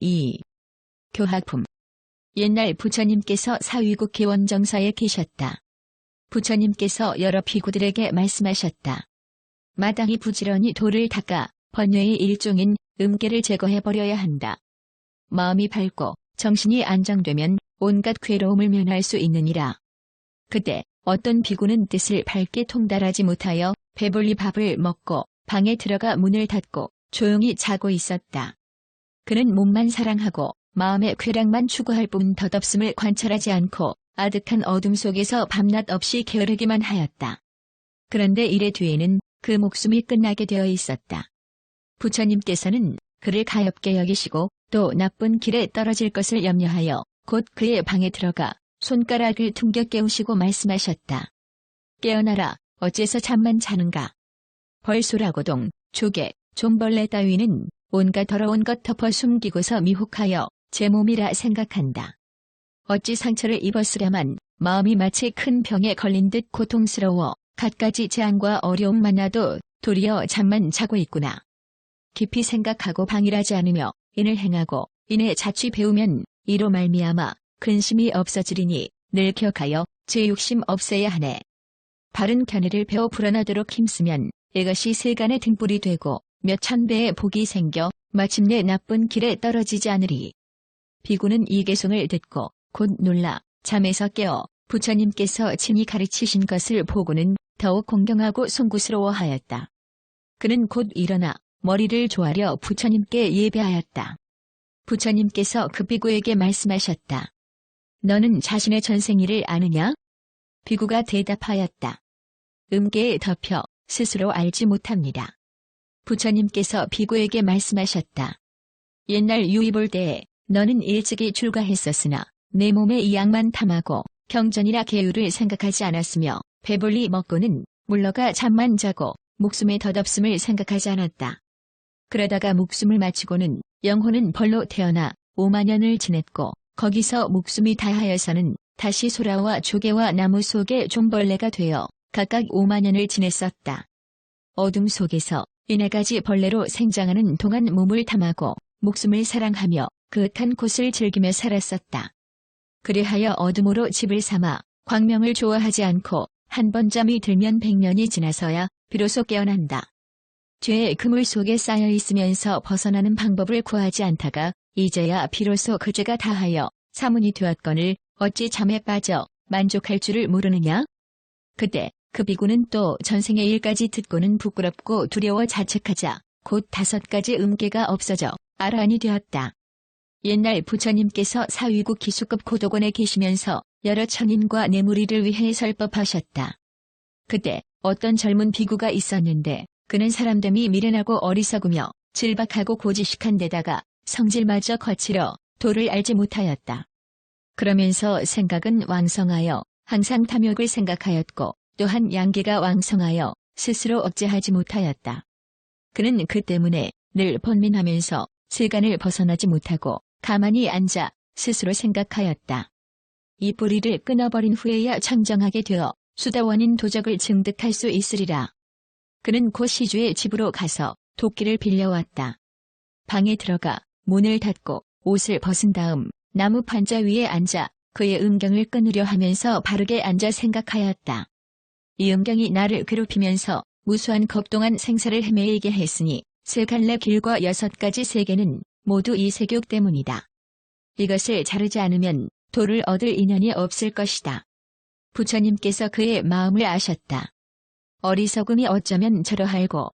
2. 교학품. 옛날 부처님께서 사위국 기원정사에 계셨다. 부처님께서 여러 비구들에게 말씀하셨다. 마땅히 부지런히 돌을 닦아 번뇌의 일종인 음계를 제거해버려야 한다. 마음이 밝고 정신이 안정되면 온갖 괴로움을 면할 수 있느니라. 그때 어떤 비구는 뜻을 밝게 통달하지 못하여 배불리 밥을 먹고 방에 들어가 문을 닫고 조용히 자고 있었다. 그는 몸만 사랑하고 마음의 쾌락만 추구할 뿐 덧없음을 관찰하지 않고 아득한 어둠 속에서 밤낮 없이 게으르기만 하였다. 그런데 이래 뒤에는 그 목숨이 끝나게 되어 있었다. 부처님께서는 그를 가엾게 여기시고 또 나쁜 길에 떨어질 것을 염려하여 곧 그의 방에 들어가 손가락을 퉁겨 깨우시고 말씀하셨다. 깨어나라, 어째서 잠만 자는가. 벌소라고동, 조개, 좀벌레 따위는 온갖 더러운 것 덮어 숨기고서 미혹하여 제 몸이라 생각한다. 어찌 상처를 입었으랴만 마음이 마치 큰 병에 걸린 듯 고통스러워 갖가지 재앙과 어려움 만나도 도리어 잠만 자고 있구나. 깊이 생각하고 방일하지 않으며 인을 행하고 인의 자취 배우면 이로 말미암아 근심이 없어지리니 늘 기억하여 제 욕심 없애야 하네. 바른 견해를 배워 불안하도록 힘쓰면 이것이 세간의 등불이 되고 몇천 배의 복이 생겨 마침내 나쁜 길에 떨어지지 않으리. 비구는 이 개송을 듣고 곧 놀라 잠에서 깨어 부처님께서 친히 가르치신 것을 보고는 더욱 공경하고 송구스러워하였다. 그는 곧 일어나 머리를 조아려 부처님께 예배하였다. 부처님께서 그 비구에게 말씀하셨다. 너는 자신의 전생일을 아느냐? 비구가 대답하였다. 음계에 덮여 스스로 알지 못합니다. 부처님께서 비구에게 말씀하셨다. 옛날 유입 올 때에 너는 일찍이 출가했었으나 내 몸에 이 양만 탐하고 경전이나 계율을 생각하지 않았으며 배불리 먹고는 물러가 잠만 자고 목숨의 덧없음을 생각하지 않았다. 그러다가 목숨을 마치고는 영혼은 벌로 태어나 5만 년을 지냈고 거기서 목숨이 다하여서는 다시 소라와 조개와 나무 속에 좀벌레가 되어 각각 5만 년을 지냈었다. 어둠 속에서 이네가지 벌레로 생장하는 동안 몸을 탐하고 목숨을 사랑하며 그윽한 곳을 즐기며 살았었다. 그리하여 어둠으로 집을 삼아 광명을 좋아하지 않고 한 번 잠이 들면 100년이 지나서야 비로소 깨어난다. 죄의 그물 속에 쌓여 있으면서 벗어나는 방법을 구하지 않다가 이제야 비로소 그 죄가 다하여 사문이 되었거늘 어찌 잠에 빠져 만족할 줄을 모르느냐? 그때 그 비구는 또 전생의 일까지 듣고는 부끄럽고 두려워 자책하자 곧 5가지 음계가 없어져 아라한이 되었다. 옛날 부처님께서 사위국 기수급 고도곤에 계시면서 여러 천인과 내무리를 위해 설법하셨다. 그때 어떤 젊은 비구가 있었는데 그는 사람됨이 미련하고 어리석으며 질박하고 고지식한 데다가 성질마저 거칠어 도를 알지 못하였다. 그러면서 생각은 왕성하여 항상 탐욕을 생각하였고 또한 양기가 왕성하여 스스로 억제하지 못하였다. 그는 그 때문에 늘 번민하면서 세간을 벗어나지 못하고 가만히 앉아 스스로 생각하였다. 이 뿌리를 끊어버린 후에야 청정하게 되어 수다원인 도적을 증득할 수 있으리라. 그는 곧 시주의 집으로 가서 도끼를 빌려왔다. 방에 들어가 문을 닫고 옷을 벗은 다음 나무 판자 위에 앉아 그의 음경을 끊으려 하면서 바르게 앉아 생각하였다. 이 음경이 나를 괴롭히면서 무수한 겁 동안 생사를 헤매이게 했으니 3갈래 길과 6가지 세계는 모두 이 세욕 때문이다. 이것을 자르지 않으면 도를 얻을 인연이 없을 것이다. 부처님께서 그의 마음을 아셨다. 어리석음이 어쩌면 저러할고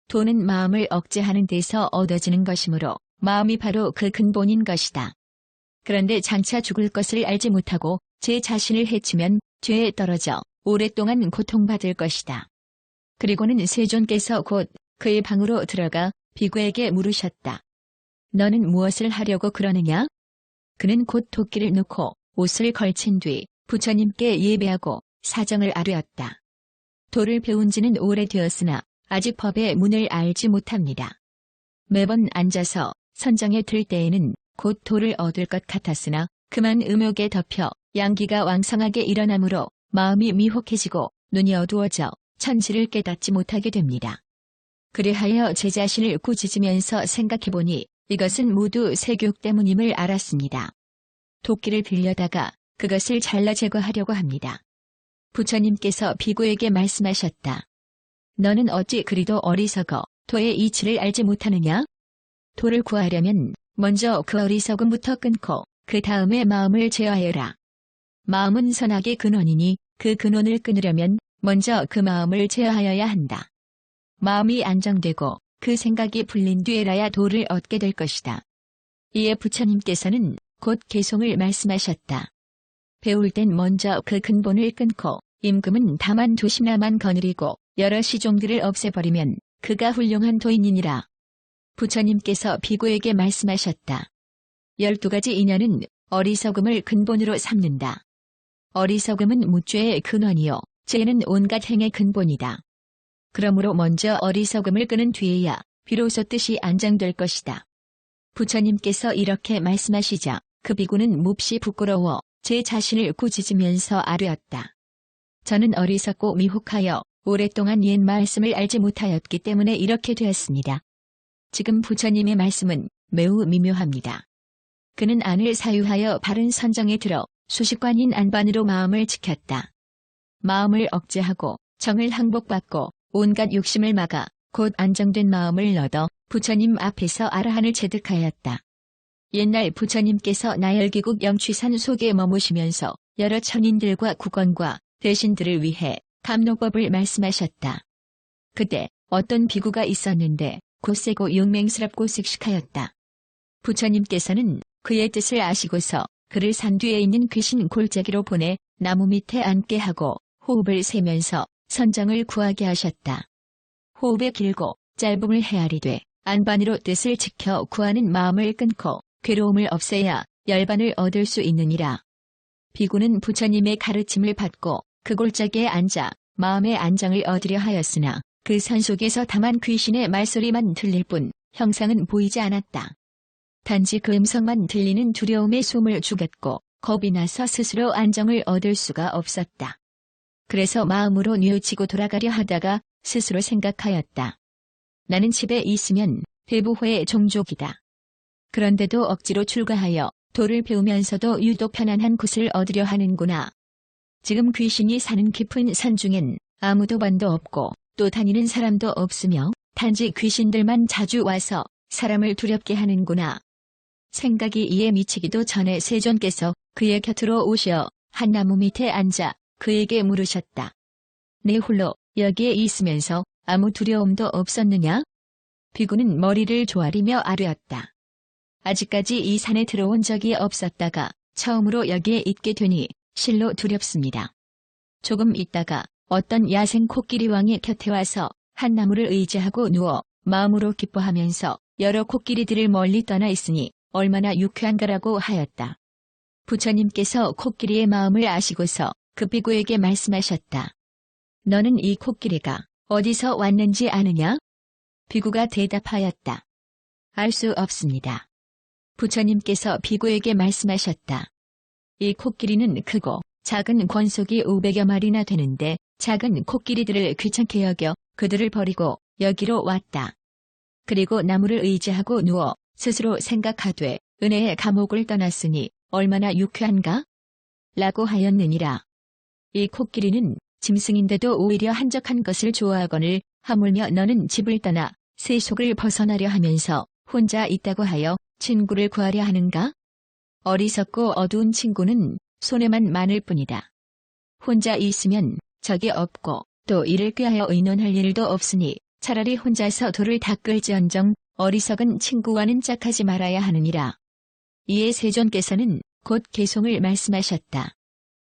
도는 마음을 억제하는 데서 얻어지는 것이므로 마음이 바로 그 근본인 것이다. 그런데 장차 죽을 것을 알지 못하고 제 자신을 해치면 죄에 떨어져 오랫동안 고통받을 것이다. 그리고는 세존께서 곧 그의 방으로 들어가 비구에게 물으셨다. 너는 무엇을 하려고 그러느냐? 그는 곧 도끼를 놓고 옷을 걸친 뒤 부처님께 예배하고 사정을 아뢰었다. 도를 배운 지는 오래되었으나 아직 법의 문을 알지 못합니다. 매번 앉아서 선정에 들 때에는 곧 도를 얻을 것 같았으나 그만 음욕에 덮여 양기가 왕성하게 일어나므로 마음이 미혹해지고 눈이 어두워져 천지를 깨닫지 못하게 됩니다. 그리하여 제 자신을 꾸짖으면서 생각해보니 이것은 모두 세교육 때문임을 알았습니다. 도끼를 빌려다가 그것을 잘라 제거하려고 합니다. 부처님께서 비구에게 말씀하셨다. 너는 어찌 그리도 어리석어 도의 이치를 알지 못하느냐? 도를 구하려면 먼저 그 어리석음부터 끊고 그 다음에 마음을 제어하여라. 마음은 선악의 근원이니 그 근원을 끊으려면 먼저 그 마음을 제어하여야 한다. 마음이 안정되고 그 생각이 풀린 뒤에라야 도를 얻게 될 것이다. 이에 부처님께서는 곧 개송을 말씀하셨다. 배울 땐 먼저 그 근본을 끊고 임금은 다만 두시나만 거느리고 여러 시종들을 없애버리면 그가 훌륭한 도인이니라. 부처님께서 비구에게 말씀하셨다. 12가지 인연은 어리석음을 근본으로 삼는다. 어리석음은 무죄의 근원이요 죄는 온갖 행의 근본이다. 그러므로 먼저 어리석음을 끄는 뒤에야 비로소 뜻이 안정될 것이다. 부처님께서 이렇게 말씀하시자 그 비구는 몹시 부끄러워 제 자신을 꾸짖으면서 아뢰었다. 저는 어리석고 미혹하여 오랫동안 옛 말씀을 알지 못하였기 때문에 이렇게 되었습니다. 지금 부처님의 말씀은 매우 미묘합니다. 그는 안을 사유하여 바른 선정에 들어 수식관인 안반으로 마음을 지켰다. 마음을 억제하고 정을 항복받고 온갖 욕심을 막아 곧 안정된 마음을 얻어 부처님 앞에서 아라한을 체득하였다. 옛날 부처님께서 나열기국 영취산 속에 머무시면서 여러 천인들과 국왕과 대신들을 위해 감로법을 말씀하셨다. 그때 어떤 비구가 있었는데 곧세고 용맹스럽고 씩씩하였다. 부처님께서는 그의 뜻을 아시고서 그를 산 뒤에 있는 귀신 골짜기로 보내 나무 밑에 앉게 하고 호흡을 세면서 선정을 구하게 하셨다. 호흡의 길고 짧음을 헤아리되 안반으로 뜻을 지켜 구하는 마음을 끊고 괴로움을 없애야 열반을 얻을 수 있느니라. 비구는 부처님의 가르침을 받고 그 골짜기에 앉아 마음의 안정을 얻으려 하였으나 그 산 속에서 다만 귀신의 말소리만 들릴 뿐 형상은 보이지 않았다. 단지 그 음성만 들리는 두려움에 숨을 죽였고 겁이 나서 스스로 안정을 얻을 수가 없었다. 그래서 마음으로 뉘우치고 돌아가려 하다가 스스로 생각하였다. 나는 집에 있으면 대부호의 종족이다. 그런데도 억지로 출가하여 도를 배우면서도 유독 편안한 곳을 얻으려 하는구나. 지금 귀신이 사는 깊은 산 중엔 아무도 반도 없고 또 다니는 사람도 없으며 단지 귀신들만 자주 와서 사람을 두렵게 하는구나. 생각이 이에 미치기도 전에 세존께서 그의 곁으로 오셔 한 나무 밑에 앉아 그에게 물으셨다. 내 홀로 여기에 있으면서 아무 두려움도 없었느냐? 비구는 머리를 조아리며 아뢰었다. 아직까지 이 산에 들어온 적이 없었다가 처음으로 여기에 있게 되니 실로 두렵습니다. 조금 있다가 어떤 야생 코끼리 왕이 곁에 와서 한 나무를 의지하고 누워 마음으로 기뻐하면서 여러 코끼리들을 멀리 떠나 있으니 얼마나 유쾌한가라고 하였다. 부처님께서 코끼리의 마음을 아시고서 그 비구에게 말씀하셨다. 너는 이 코끼리가 어디서 왔는지 아느냐? 비구가 대답하였다. 알 수 없습니다. 부처님께서 비구에게 말씀하셨다. 이 코끼리는 크고 작은 권속이 500여 마리나 되는데 작은 코끼리들을 귀찮게 여겨 그들을 버리고 여기로 왔다. 그리고 나무를 의지하고 누워 스스로 생각하되 은혜의 감옥을 떠났으니 얼마나 유쾌한가? 라고 하였느니라. 이 코끼리는 짐승인데도 오히려 한적한 것을 좋아하거늘 하물며 너는 집을 떠나 세속을 벗어나려 하면서 혼자 있다고 하여 친구를 구하려 하는가? 어리석고 어두운 친구는 손해만 많을 뿐이다. 혼자 있으면 적이 없고 또 이를 꾀하여 의논할 일도 없으니 차라리 혼자서 돌을 닦을지언정 어리석은 친구와는 짝하지 말아야 하느니라. 이에 세존께서는 곧 개송을 말씀하셨다.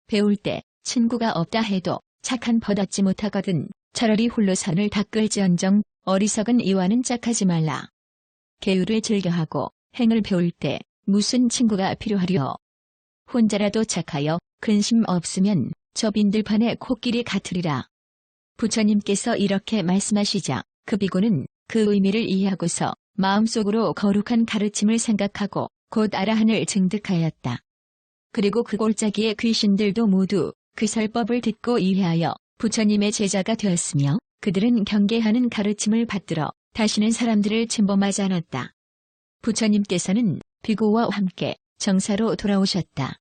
배울 때 친구가 없다 해도 착한 벗 얻지 못하거든 차라리 홀로 산을 닦을지언정 어리석은 이와는 짝하지 말라. 계율을 즐겨하고 행을 배울 때 무슨 친구가 필요하리요. 혼자라도 착하여 근심 없으면 저 빈들판의 코끼리 같으리라. 부처님께서 이렇게 말씀하시자 그 비구는 그 의미를 이해하고서 마음속으로 거룩한 가르침을 생각하고 곧 아라한을 증득하였다. 그리고 그 골짜기의 귀신들도 모두 그 설법을 듣고 이해하여 부처님의 제자가 되었으며 그들은 경계하는 가르침을 받들어 다시는 사람들을 침범하지 않았다. 부처님께서는 비구와 함께 정사로 돌아오셨다.